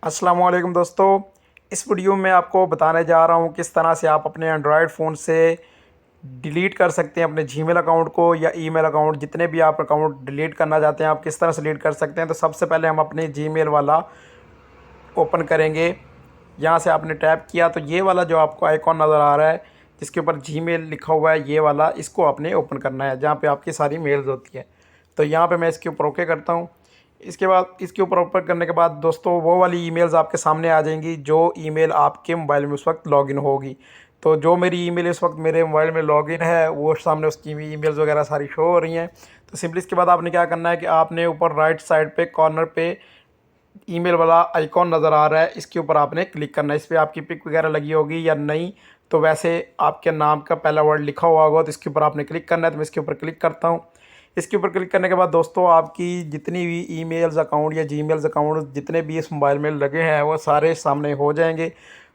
अस्सलाम वालेकुम दोस्तों। इस वीडियो में आपको बताने जा रहा हूँ किस तरह से आप अपने एंड्रॉयड फ़ोन से डिलीट कर सकते हैं अपने जीमेल अकाउंट को या ईमेल अकाउंट, जितने भी आप अकाउंट डिलीट करना चाहते हैं आप किस तरह से डिलीट कर सकते हैं। तो सबसे पहले हम अपने जीमेल वाला ओपन करेंगे। यहाँ से आपने टैप किया तो ये वाला जो आपको आइकॉन नज़र आ रहा है जिसके ऊपर जीमेल लिखा हुआ है, ये वाला इसको आपने ओपन करना है जहाँ पे आपकी सारी मेल्स होती है। तो यहाँ पे मैं इसके ऊपर ओके करता हूँ। इसके बाद इसके ऊपर ओपन करने के बाद दोस्तों वो वाली ईमेल्स आपके सामने आ जाएंगी जो ईमेल आपके मोबाइल में उस वक्त लॉगिन होगी। तो जो मेरी ईमेल इस वक्त मेरे मोबाइल में लॉगिन है वो सामने उसकी ईमेल्स वगैरह सारी शो हो रही हैं। तो सिंपली इसके बाद आपने क्या करना है कि आपने ऊपर राइट साइड पे कॉर्नर पे ईमेल वाला आइकॉन नज़र आ रहा है, इसके ऊपर आपने क्लिक करना है। इस पर आपकी पिक वगैरह लगी होगी या नहीं, तो वैसे आपके नाम का पहला वर्ड लिखा हुआ होगा तो इसके ऊपर आपने क्लिक करना है। तो मैं इसके ऊपर क्लिक करता हूँ। इसके ऊपर क्लिक करने के बाद दोस्तों आपकी जितनी भी ईमेल्स अकाउंट या जीमेल्स अकाउंट जितने भी इस मोबाइल में लगे हैं वो सारे सामने हो जाएंगे।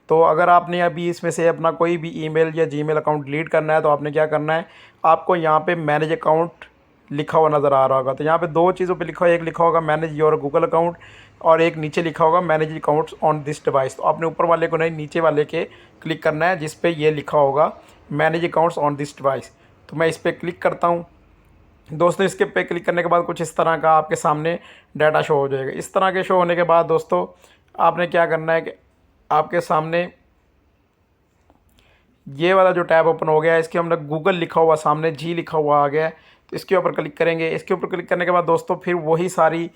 तो अगर आपने अभी इसमें से अपना कोई भी ईमेल या जीमेल अकाउंट डिलीट करना है तो आपने क्या करना है, आपको यहाँ पे मैनेज अकाउंट लिखा हुआ नज़र आ रहा होगा। तो यहाँ पे दो चीज़ों पे लिखा हुआ, एक लिखा होगा मैनेज योर गूगल अकाउंट और एक नीचे लिखा होगा manage accounts on this device. तो आपने ऊपर वाले को नहीं, नीचे वाले के क्लिक करना है जिस पे ये लिखा होगा manage accounts on this device. तो मैं इस पर क्लिक करता हूँ। दोस्तों इसके पे क्लिक करने के बाद कुछ इस तरह का आपके सामने डाटा शो हो जाएगा। इस तरह के शो होने के बाद दोस्तों आपने क्या करना है कि आपके सामने ये वाला जो टैब ओपन हो गया है, इसके हमने गूगल लिखा हुआ सामने जी लिखा हुआ आ गया है। तो इसके ऊपर क्लिक करेंगे। इसके ऊपर क्लिक करने के बाद दोस्तों फिर वही सारी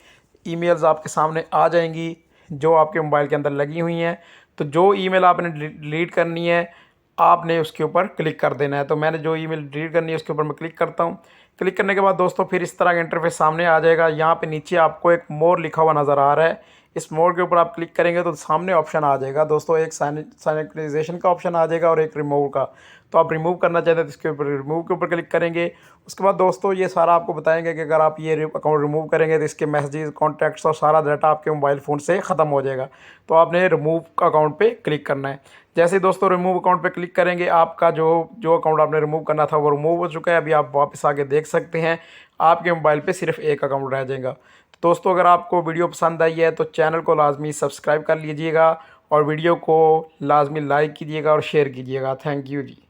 ईमेल्स आपके सामने आ जाएंगी जो आपके मोबाइल के अंदर लगी हुई हैं। तो जो ईमेल आपने डिलीट करनी है आपने उसके ऊपर क्लिक कर देना है। तो मैंने जो ईमेल डिलीट करनी है उसके ऊपर मैं क्लिक करता हूँ। क्लिक करने के बाद दोस्तों फिर इस तरह का इंटरफेस सामने आ जाएगा। यहाँ पे नीचे आपको एक मोर लिखा हुआ नज़र आ रहा है, इस मोड के ऊपर आप क्लिक करेंगे तो सामने ऑप्शन आ जाएगा दोस्तों, एक सैनिटाइजेशन का ऑप्शन आ जाएगा और एक रिमूव का। तो आप रिमूव करना चाहते हैं तो इसके ऊपर रिमूव के ऊपर क्लिक करेंगे। उसके बाद दोस्तों ये सारा आपको बताएंगे कि अगर आप ये अकाउंट रिमूव करेंगे तो इसके मैसेजेस, कॉन्टैक्ट्स और सारा डाटा आपके मोबाइल फ़ोन से ख़त्म हो जाएगा। तो आपने रिमूव अकाउंट पे क्लिक करना है। जैसे ही दोस्तों रिमूव अकाउंट पे क्लिक करेंगे आपका जो जो अकाउंट आपने रिमूव करना था वो रिमूव हो चुका है। अभी आप वापस आके देख सकते हैं आपके मोबाइल पे सिर्फ एक अकाउंट रह जाएगा। तो दोस्तों अगर आपको वीडियो पसंद आई है तो चैनल को लाजमी सब्सक्राइब कर लीजिएगा और वीडियो को लाजमी लाइक कीजिएगा और शेयर कीजिएगा। Thank you ji.